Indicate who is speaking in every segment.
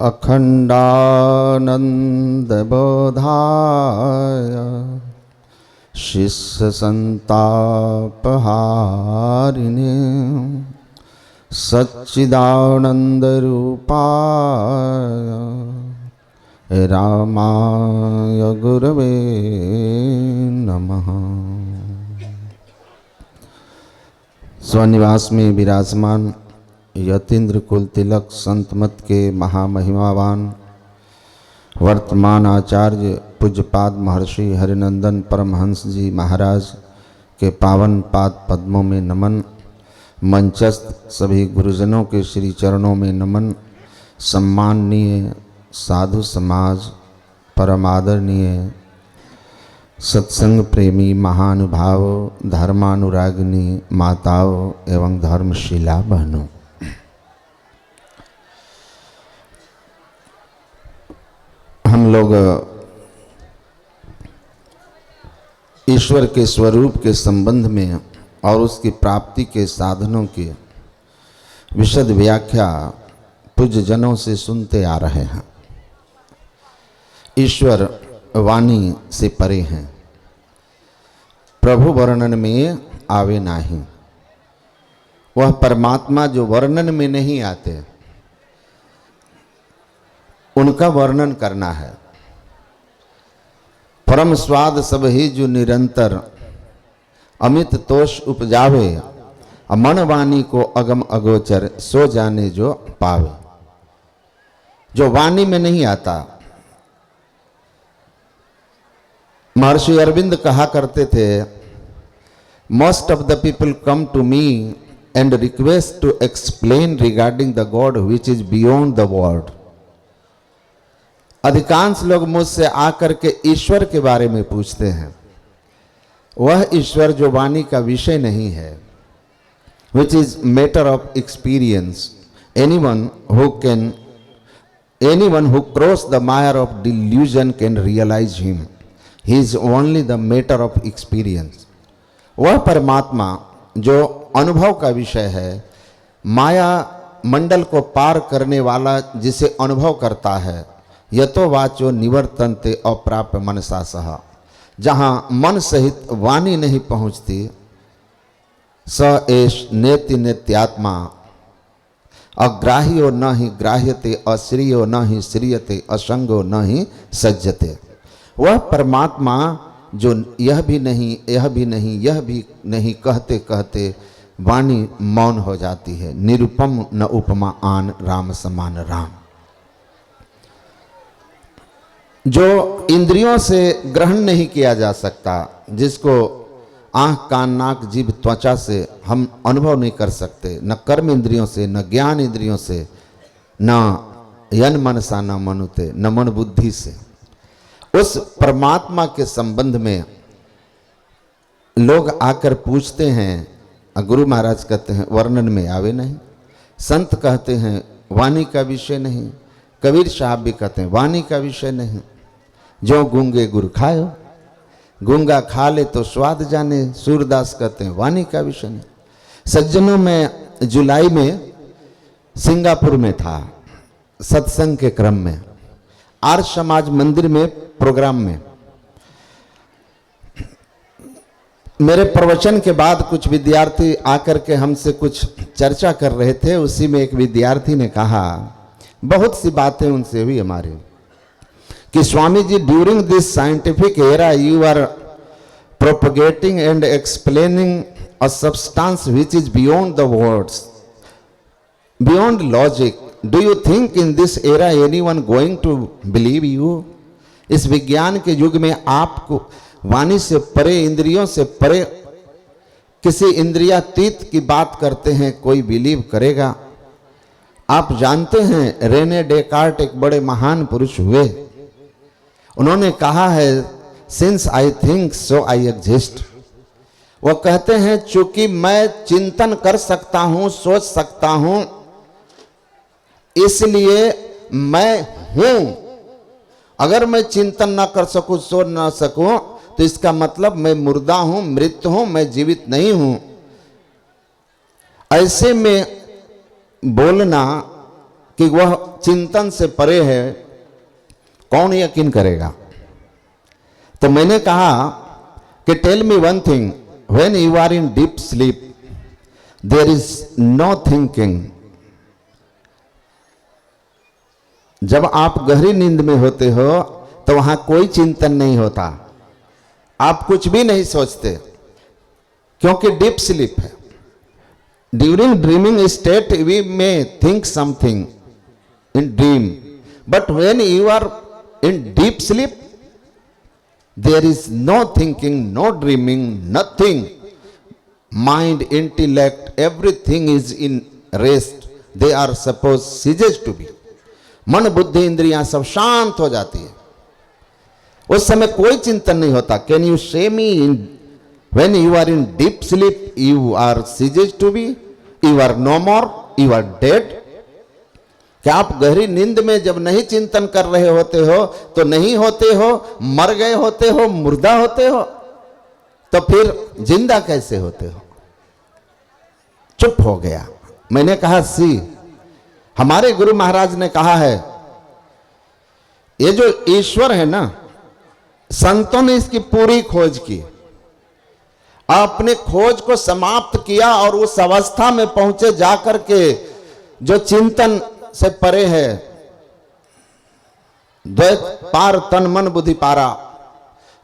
Speaker 1: अखंडानंदबोधाय शिष्यसंतापहारिणे सच्चिदानंदरूपाय रामाय गुरवे नमः। स्वनिवास में विराजमान यतीन्द्र कुल तिलक संत मत के महामहिमावान वर्तमान आचार्य पूज्यपाद महर्षि हरिनंदन परमहंस जी महाराज के पावन पाद पद्मों में नमन। मंचस्थ सभी गुरुजनों के श्री चरणों में नमन। सम्माननीय साधु समाज, परमादरणीय सत्संग प्रेमी महानुभाव, धर्मानुरागिनी माताओं एवं धर्मशिला बहनों, हम लोग ईश्वर के स्वरूप के संबंध में और उसकी प्राप्ति के साधनों की विशद व्याख्या पूज्य जनों से सुनते आ रहे हैं। ईश्वर वाणी से परे हैं, प्रभु वर्णन में आवे नाही। वह परमात्मा जो वर्णन में नहीं आते, उनका वर्णन करना है। परम स्वाद सब ही जो निरंतर अमित तोष उपजावे, मन वाणी को अगम अगोचर सो जाने जो पावे। जो वाणी में नहीं आता। महर्षि अरविंद कहा करते थे, most of the people come to me and request to explain regarding the god which is beyond the word. अधिकांश लोग मुझसे आकर के ईश्वर के बारे में पूछते हैं, वह ईश्वर जो वाणी का विषय नहीं है, which is matter of experience. Anyone who cross the mire of delusion can realise him. He is only the matter of experience. वह परमात्मा जो अनुभव का विषय है, माया मंडल को पार करने वाला जिसे अनुभव करता है, यतो वाचो निवर्तन्ते अप्राप्य मनसा सह। जहाँ मन सहित वाणी नहीं पहुँचती, स एष नेति नेत्यात्मा। अग्राह्यो न ही ग्राह्यते, अश्रियो न ही श्रियते, असंगो न ही सज्जते। वह परमात्मा जो यह भी नहीं, यह भी नहीं, यह भी नहीं कहते कहते वाणी मौन हो जाती है। निरुपम न उपमा आन, राम समान राम। जो इंद्रियों से ग्रहण नहीं किया जा सकता, जिसको आँख कान नाक जीभ त्वचा से हम अनुभव नहीं कर सकते, न कर्म इंद्रियों से, न ज्ञान इंद्रियों से, न यन मनसा न मनुते, न मन बुद्धि से, उस परमात्मा के संबंध में लोग आकर पूछते हैं। गुरु महाराज कहते हैं वर्णन में आवे नहीं। संत कहते हैं वाणी का विषय नहीं। कबीर साहब भी कहते हैं वाणी का विषय नहीं। जो गूंगे गुर खायो, गूंगा खा ले तो स्वाद जाने। सूरदास कहते हैं वाणी का विषय नहीं। सज्जनों में जुलाई में सिंगापुर में था, सत्संग के क्रम में, आर्य समाज मंदिर में प्रोग्राम में। मेरे प्रवचन के बाद कुछ विद्यार्थी आकर के हमसे कुछ चर्चा कर रहे थे। उसी में एक विद्यार्थी ने कहा, बहुत सी बातें उनसे हुई हमारी, कि Swami ji during this scientific era you are propagating and explaining a substance which is beyond the words, beyond logic. Do you think in this era anyone going to believe you? इस विज्ञान के युग में आपको वाणी से परे, इंद्रियों से परे किसी इंद्रियातीत की बात करते हैं, कोई बिलीव करेगा? आप जानते हैं रेने डेकार्ट एक बड़े महान पुरुष हुए। उन्होंने कहा है, since I think so I exist. वो कहते हैं चूंकि मैं चिंतन कर सकता हूं, सोच सकता हूं, इसलिए मैं हूं। अगर मैं चिंतन ना कर सकूं, सोच ना सकूं, तो इसका मतलब मैं मुर्दा हूं, मृत हूं, मैं जीवित नहीं हूं। ऐसे में बोलना कि वह चिंतन से परे है, कौन यकीन करेगा? तो मैंने कहा कि tell me one thing, when you are in deep sleep there is no thinking. जब आप गहरी नींद में होते हो तो वहां कोई चिंतन नहीं होता, आप कुछ भी नहीं सोचते, क्योंकि डीप स्लीप है। During dreaming state we may think something in dream, but when you are in deep sleep there is no thinking, no dreaming, nothing. Mind, intellect, everything is in rest, they are suppose ceases to be. मन, बुद्धि, इंद्रियां सब शांत हो जाती है, उस समय कोई चिंतन नहीं होता। Can you say me when you are in deep sleep you are ceases to be, you are no more, you are dead. क्या आप गहरी नींद में जब नहीं चिंतन कर रहे होते हो तो नहीं होते हो, मर गए होते हो, मुर्दा होते हो, तो फिर जिंदा कैसे होते हो? चुप हो गया। मैंने कहा सी, हमारे गुरु महाराज ने कहा है, ये जो ईश्वर है ना, संतों ने इसकी पूरी खोज की, अपने खोज को समाप्त किया और उस अवस्था में पहुंचे जाकर के जो चिंतन से परे है, द्वैत पार तन मन बुद्धि पारा,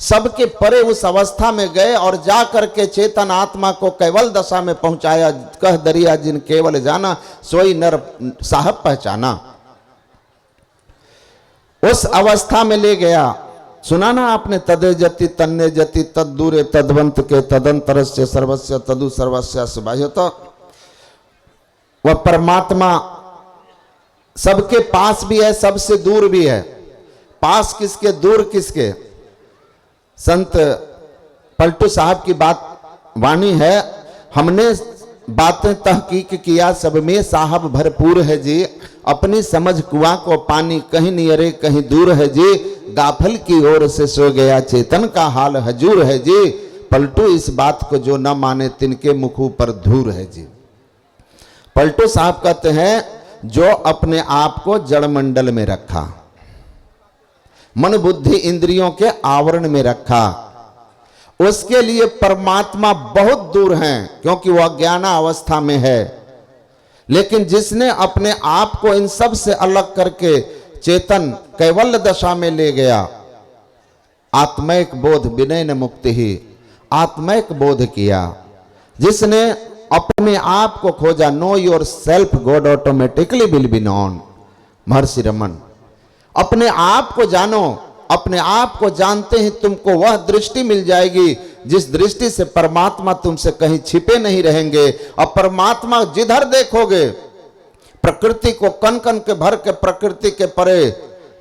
Speaker 1: सबके परे उस अवस्था में गए और जाकर के चेतन आत्मा को केवल दशा में पहुंचाया। कह दरिया जिन केवल जाना, सोई नर साहब पहचाना। उस अवस्था में ले गया। सुना ना आपने, तदे जति तन्ने जति तद्दूरे तद्वंत के तदंतरस्य सर्वस्य तदु सर्वस्य सुबाह्य। तो वह परमात्मा सबके पास भी है, सबसे दूर भी है। पास किसके, दूर किसके? संत पलटू साहब की बात वाणी है, हमने बातें तहकीक किया, सब में साहब भरपूर है जी, अपनी समझ कुआं को पानी, कहीं नियरे कहीं दूर है जी, गाफल की ओर से सो गया चेतन का हाल हजूर है जी, पलटू इस बात को जो न माने तिनके मुखों पर धूर है जी। पलटू साहब कहते हैं, जो अपने आप को जड़ मंडल में रखा, मन बुद्धि इंद्रियों के आवरण में रखा, उसके लिए परमात्मा बहुत दूर हैं, क्योंकि वह अज्ञाना अवस्था में है। लेकिन जिसने अपने आप को इन सब से अलग करके चेतन कैवल्य दशा में ले गया, आत्मैक बोध विनय न मुक्ति ही, आत्मैक बोध किया, जिसने अपने आप को खोजा, know your self God automatically will be known. महर्षि रमन, अपने आप को जानो, अपने आप को जानते ही तुमको वह दृष्टि मिल जाएगी जिस दृष्टि से परमात्मा तुमसे कहीं छिपे नहीं रहेंगे। और परमात्मा जिधर देखोगे, प्रकृति को कन कन के भर के प्रकृति के परे,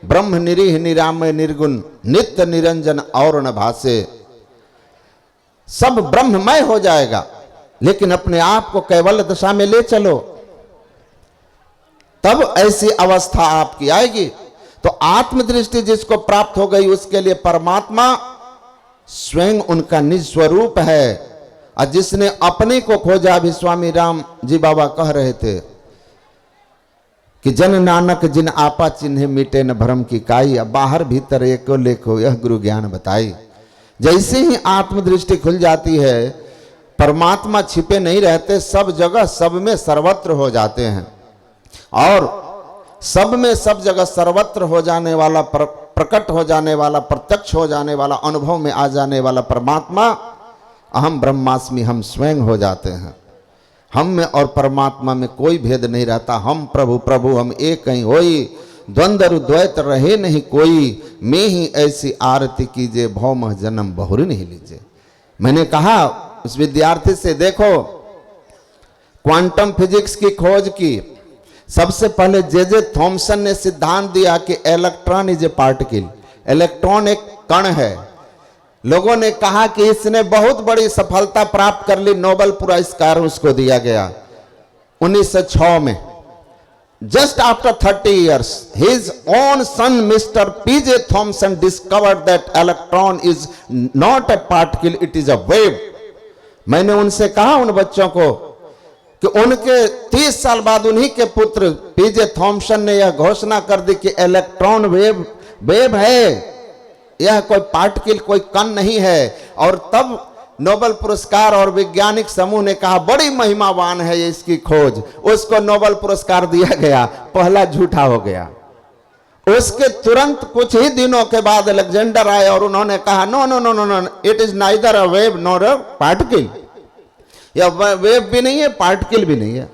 Speaker 1: ब्रह्म निरीह निरामय निर्गुण नित्य निरंजन और न भासे, सब ब्रह्ममय हो जाएगा। लेकिन अपने आप को कैवल्य दशा में ले चलो, तब ऐसी अवस्था आपकी आएगी। तो आत्मदृष्टि जिसको प्राप्त हो गई, उसके लिए परमात्मा स्वयं उनका निज स्वरूप है। और जिसने अपने को खोजा, अभी स्वामी राम जी बाबा कह रहे थे कि जन नानक जिन आपा चिन्हे मिटे न भ्रम की काई, अब बाहर भीतर एको लेखो यह गुरु ज्ञान बताई। जैसे ही आत्मदृष्टि खुल जाती है, परमात्मा छिपे नहीं रहते, सब जगह सब में सर्वत्र हो जाते हैं। और सब में सब जगह सर्वत्र हो जाने वाला, प्रकट हो जाने वाला, प्रत्यक्ष हो जाने वाला, अनुभव में आ जाने वाला परमात्मा अहम ब्रह्मास्मि, हम स्वयं हो जाते हैं। हम में और परमात्मा में कोई भेद नहीं रहता। हम प्रभु प्रभु हम एक कहीं होई, द्वंद्व द्वैत रहे नहीं कोई, मैं ही ऐसी आरती कीजिए, भव मह जन्म बहुरी नहीं लीजिए। मैंने कहा उस विद्यार्थी से, देखो क्वांटम फिजिक्स की खोज की, सबसे पहले जे थॉमसन ने सिद्धांत दिया कि electron is a particle, electron एक कण है। लोगों ने कहा कि इसने बहुत बड़ी सफलता प्राप्त कर ली, नोबेल पुरस्कार उसको दिया गया 1906 में। Just after 30 years his own son Mr. P.J. Thomson discovered that electron is not a particle, it is a wave। मैंने उनसे कहा, उन बच्चों को, कि उनके 30 साल बाद उन्हीं के पुत्र पीजे थॉमसन ने यह घोषणा कर दी कि इलेक्ट्रॉन वेव है, यह कोई पार्टिकल, कोई कण नहीं है। और तब नोबेल पुरस्कार और वैज्ञानिक समूह ने कहा बड़ी महिमावान है इसकी खोज, उसको नोबेल पुरस्कार दिया गया। पहला झूठा हो गया। उसके तुरंत कुछ ही दिनों के बाद अलेक्जेंडर आए और उन्होंने कहा no no no no no, it is neither a wave nor a particle. यह वेव भी नहीं है, पार्टिकल भी नहीं है,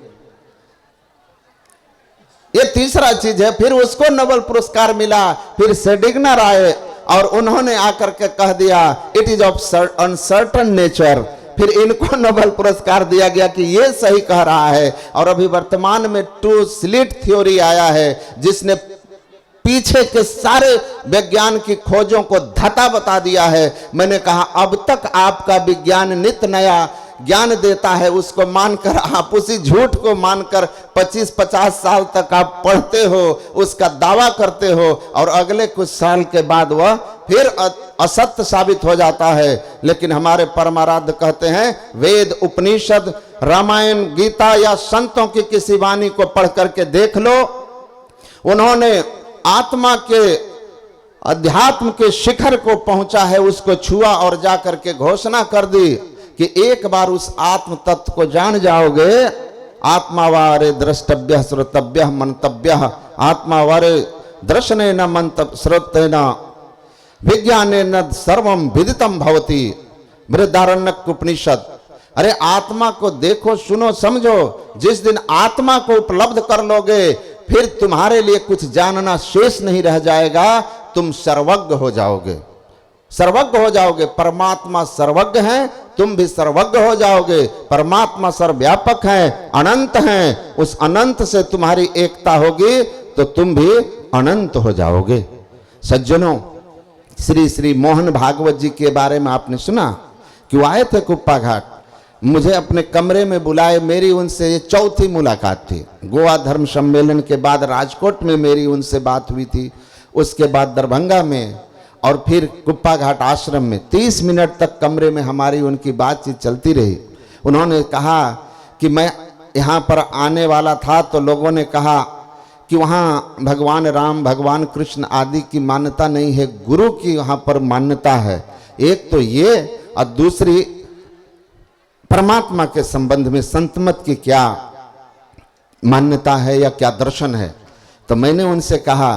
Speaker 1: ये तीसरा चीज है। फिर उसको नोबेल पुरस्कार मिला। फिर सेडिगनर आए और उन्होंने आकर के कह दिया it is of uncertain nature. फिर इनको नोबेल पुरस्कार दिया गया कि ये सही कह रहा है। और अभी वर्तमान में टू स्लिट थ्योरी आया है जिसने पीछे के सारे विज्ञान की खोजों को धता बता दिया है। मैंने कहा अब तक आपका विज्ञान नित्य नया ज्ञान देता है, उसको मानकर आप उसी झूठ को मानकर 25-50 साल तक आप पढ़ते हो, उसका दावा करते हो और अगले कुछ साल के बाद वह फिर असत्य साबित हो जाता है। लेकिन हमारे परमाराध्य कहते हैं वेद, उपनिषद, रामायण, गीता या संतों की किसी वाणी को पढ़ करके देख लो, उन्होंने आत्मा के अध्यात्म के शिखर को पहुंचा है, उसको छुआ और जाकर के घोषणा कर दी कि एक बार उस आत्म तत्व को जान जाओगे, आत्मावारे द्रष्टव्य श्रोतव्य मंतव्य, आत्मावारे दर्शने न मंतव्य श्रोते न विज्ञाने न सर्वम विदितम भवति, बृहदारण्यक उपनिषद। अरे आत्मा को देखो, सुनो, समझो। जिस दिन आत्मा को उपलब्ध कर लोगे फिर तुम्हारे लिए कुछ जानना शेष नहीं रह जाएगा, तुम सर्वज्ञ हो जाओगे, सर्वज्ञ हो जाओगे। परमात्मा सर्वज्ञ है, तुम भी सर्वज्ञ हो जाओगे। परमात्मा सर्वव्यापक है, अनंत है, उस अनंत से तुम्हारी एकता होगी तो तुम भी अनंत हो जाओगे। सज्जनों, श्री श्री मोहन भागवत जी के बारे में आपने सुना कि वो आए थे कुप्पा घाट, मुझे अपने कमरे में बुलाए। मेरी उनसे ये चौथी मुलाकात थी। गोवा धर्म सम्मेलन के बाद राजकोट में मेरी उनसे बात हुई थी, उसके बाद दरभंगा में और फिर कुप्पा घाट आश्रम में 30 मिनट तक कमरे में हमारी उनकी बातचीत चलती रही। उन्होंने कहा कि मैं यहाँ पर आने वाला था तो लोगों ने कहा कि वहाँ भगवान राम, भगवान कृष्ण आदि की मान्यता नहीं है, गुरु की वहाँ पर मान्यता है। एक तो ये, और दूसरी परमात्मा के संबंध में संतमत की क्या मान्यता है या क्या दर्शन है। तो मैंने उनसे कहा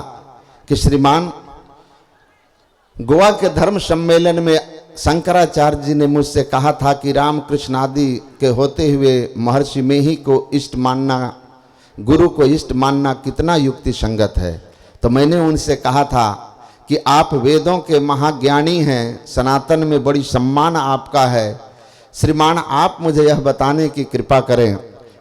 Speaker 1: कि श्रीमान, गोवा के धर्म सम्मेलन में शंकराचार्य जी ने मुझसे कहा था कि रामकृष्ण आदि के होते हुए महर्षि में ही को इष्ट मानना, गुरु को इष्ट मानना कितना युक्ति संगत है। तो मैंने उनसे कहा था कि आप वेदों के महाज्ञानी हैं, सनातन में बड़ी सम्मान आपका है। श्रीमान, आप मुझे यह बताने की कृपा करें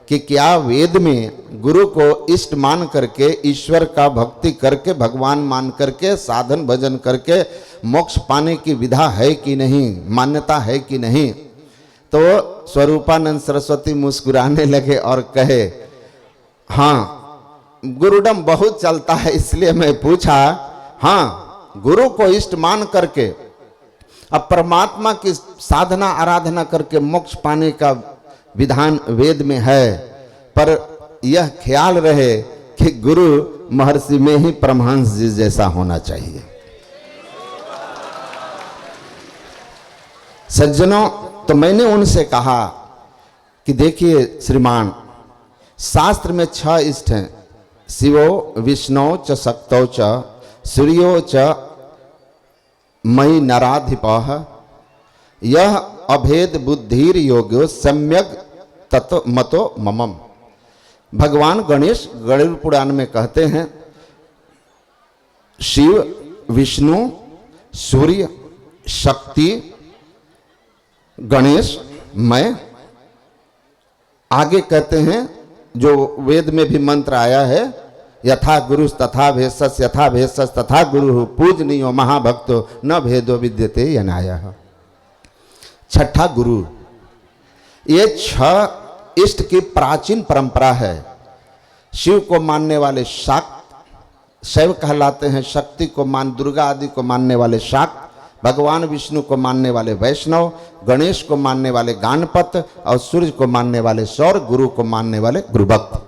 Speaker 1: कि क्या वेद में गुरु को इष्ट मान करके, ईश्वर का भक्ति करके, भगवान मान करके, साधन भजन करके मोक्ष पाने की विधा है कि नहीं, मान्यता है कि नहीं। तो स्वरूपानंद सरस्वती मुस्कुराने लगे और कहे हाँ, गुरुडम बहुत चलता है, इसलिए मैं पूछा। हाँ, गुरु को इष्ट मान करके अब परमात्मा की साधना आराधना करके मोक्ष पाने का विधान वेद में है, पर यह ख्याल रहे कि गुरु महर्षि में ही परमहंस जी जैसा होना चाहिए। सज्जनों, तो मैंने उनसे कहा कि देखिए श्रीमान, शास्त्र में 6 इष्ट हैं, शिवो विष्णु च शक्तौ च सूर्यो च मयि नराधिपः यह अभेद बुद्धिर योग्यो सम्यक तत्व मतो ममम। भगवान गणेश गरुड़ पुराण में कहते हैं शिव, विष्णु, सूर्य, शक्ति, गणेश, मैं। आगे कहते हैं जो वेद में भी मंत्र आया है, यथा गुरु तथा भेषस, यथा भेषस तथा गुरु, पूजनीयो महाभक्तो न भेदो विद्यते यनायः। छठा गुरु। ये 6 इष्ट की प्राचीन परंपरा है। शिव को मानने वाले शाक्त शैव कहलाते हैं, शक्ति को दुर्गा आदि को मानने वाले शाक्त, भगवान विष्णु को मानने वाले वैष्णव, गणेश को मानने वाले गाणपत और सूर्य को मानने वाले सौर, गुरु को मानने वाले गुरुभक्त।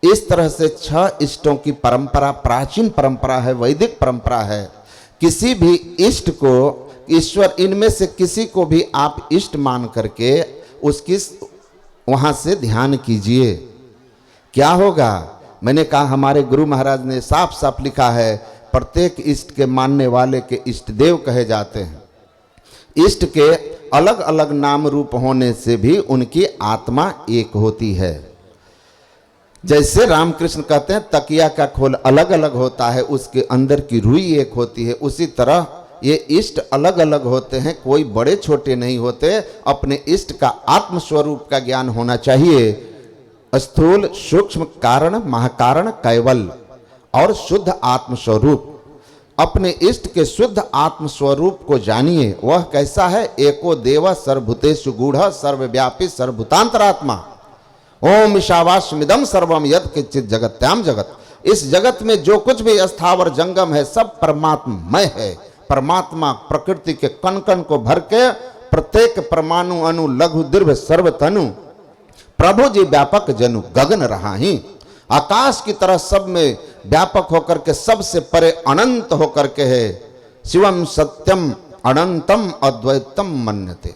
Speaker 1: इस तरह से 6 इष्टों की परंपरा प्राचीन परंपरा है, वैदिक परंपरा है। किसी भी इष्ट को ईश्वर, इनमें से किसी को भी आप इष्ट मान करके उसकी वहां से ध्यान कीजिए, क्या होगा। मैंने कहा हमारे गुरु महाराज ने साफ साफ लिखा है, प्रत्येक इष्ट के मानने वाले के इष्ट देव कहे जाते हैं। इष्ट के अलग अलग नाम रूप होने से भी उनकी आत्मा एक होती है। जैसे रामकृष्ण कहते हैं तकिया का खोल अलग अलग होता है, उसके अंदर की रुई एक होती है, उसी तरह ये इष्ट अलग अलग होते हैं, कोई बड़े छोटे नहीं होते। अपने इष्ट का आत्म स्वरूप का ज्ञान होना चाहिए। स्थूल, सूक्ष्म, कारण, महाकारण, कैवल और शुद्ध आत्म स्वरूप। अपने इष्ट के शुद्ध आत्म स्वरूप को जानिए। वह कैसा है? एको देव सर्वभूतेषु गूढ़ सर्वव्यापी सर्वभूतांतरात्मा। ओम ईशावास्यमिदं सर्वम यत् किंचित् जगत्याम जगत। इस जगत में जो कुछ भी स्थावर जंगम है सब परमात्ममय है। परमात्मा प्रकृति के कण कण को भर के प्रत्येक परमाणु अणु लघु दीर्घ सर्वतनु प्रभु जी व्यापक जनु गगन रहा ही। आकाश की तरह सब में व्यापक होकर के सबसे परे अनंत होकर के है। शिवम सत्यम अनंतम अद्वैतम मन्यते।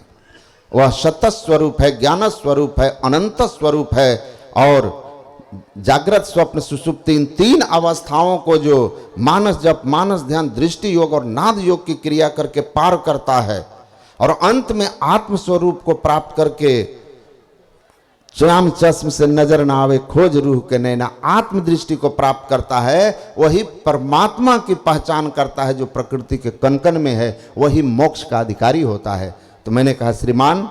Speaker 1: वह सत स्वरूप है, ज्ञान स्वरूप है, अनंत स्वरूप है और जागृत स्वप्न सुषुप्ति इन 3 अवस्थाओं को जो मानस जप, मानस ध्यान, दृष्टि योग और नाद योग की क्रिया करके पार करता है और अंत में आत्म स्वरूप को प्राप्त करके श्याम चश्म से नजर ना आवे खोज रूह के नैना आत्मदृष्टि को प्राप्त करता है, वही परमात्मा की पहचान करता है जो प्रकृति के कण-कण में है, वही मोक्ष का अधिकारी होता है। तो मैंने कहा श्रीमान,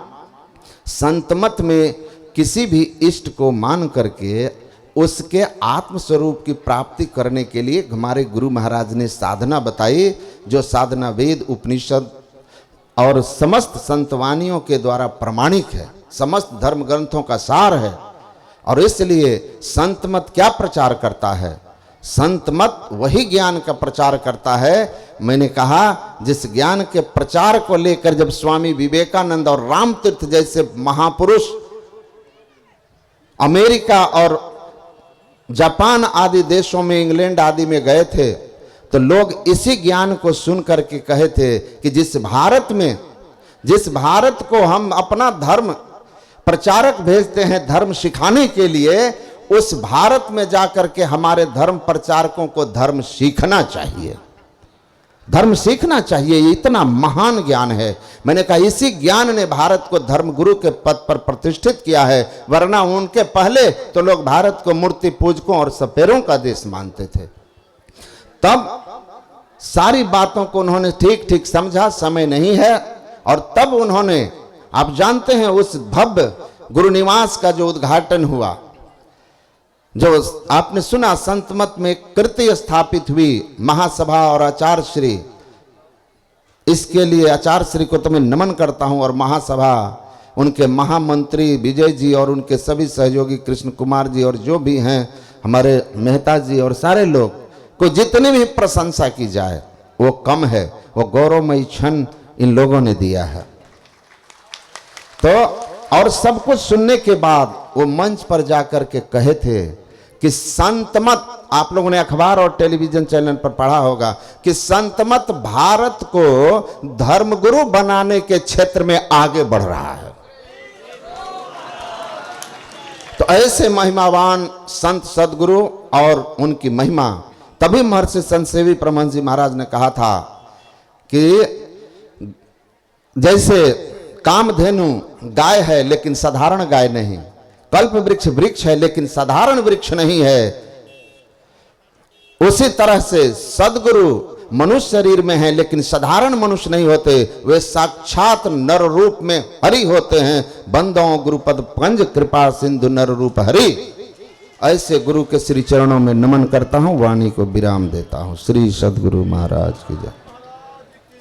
Speaker 1: संतमत में किसी भी इष्ट को मान करके उसके आत्म स्वरूप की प्राप्ति करने के लिए हमारे गुरु महाराज ने साधना बताई, जो साधना वेद, उपनिषद और समस्त संतवानियों के द्वारा प्रमाणिक है, समस्त धर्म ग्रंथों का सार है। और इसलिए संत मत क्या प्रचार करता है? संत मत वही ज्ञान का प्रचार करता है। मैंने कहा जिस ज्ञान के प्रचार को लेकर जब स्वामी विवेकानंद और रामतीर्थ जैसे महापुरुष अमेरिका और जापान आदि देशों में, इंग्लैंड आदि में गए थे, तो लोग इसी ज्ञान को सुन करके कहे थे कि जिस भारत को हम अपना धर्म प्रचारक भेजते हैं धर्म सिखाने के लिए, उस भारत में जाकर के हमारे धर्म प्रचारकों को धर्म सीखना चाहिए, धर्म सीखना चाहिए। ये इतना महान ज्ञान है। मैंने कहा इसी ज्ञान ने भारत को धर्मगुरु के पद पर प्रतिष्ठित किया है, वरना उनके पहले तो लोग भारत को मूर्ति पूजकों और सपेरों का देश मानते थे। तब सारी बातों को उन्होंने ठीक ठीक समझा, समय नहीं है, और तब उन्होंने, आप जानते हैं, उस भव्य गुरु निवास का जो उद्घाटन हुआ, जो आपने सुना संतमत में कृति स्थापित हुई महासभा और आचार्य श्री, इसके लिए आचार्य श्री को तो मैं नमन करता हूं, और महासभा उनके महामंत्री विजय जी और उनके सभी सहयोगी कृष्ण कुमार जी और जो भी हैं हमारे मेहता जी और सारे लोग को जितनी भी प्रशंसा की जाए वो कम है। वो गौरवमयी क्षण इन लोगों ने दिया है। तो और सब कुछ सुनने के बाद वो मंच पर जाकर के कहे थे कि संतमत, आप लोगों ने अखबार और टेलीविजन चैनल पर पढ़ा होगा कि संतमत भारत को धर्मगुरु बनाने के क्षेत्र में आगे बढ़ रहा है। तो ऐसे महिमावान संत सदगुरु और उनकी महिमा, तभी महर्षि संत सेवी परमहंस जी महाराज ने कहा था कि जैसे कामधेनु गाय है लेकिन साधारण गाय नहीं, कल्प वृक्ष वृक्ष है लेकिन साधारण वृक्ष नहीं है, उसी तरह से सदगुरु मनुष्य शरीर में है लेकिन साधारण मनुष्य नहीं होते, वे साक्षात नर रूप में हरि होते हैं। बंदों गुरुपद पंज कृपा सिंधु नर रूप हरि। ऐसे गुरु के श्री चरणों में नमन करता हूं, वाणी को विराम देता हूं। श्री सदगुरु महाराज की जय।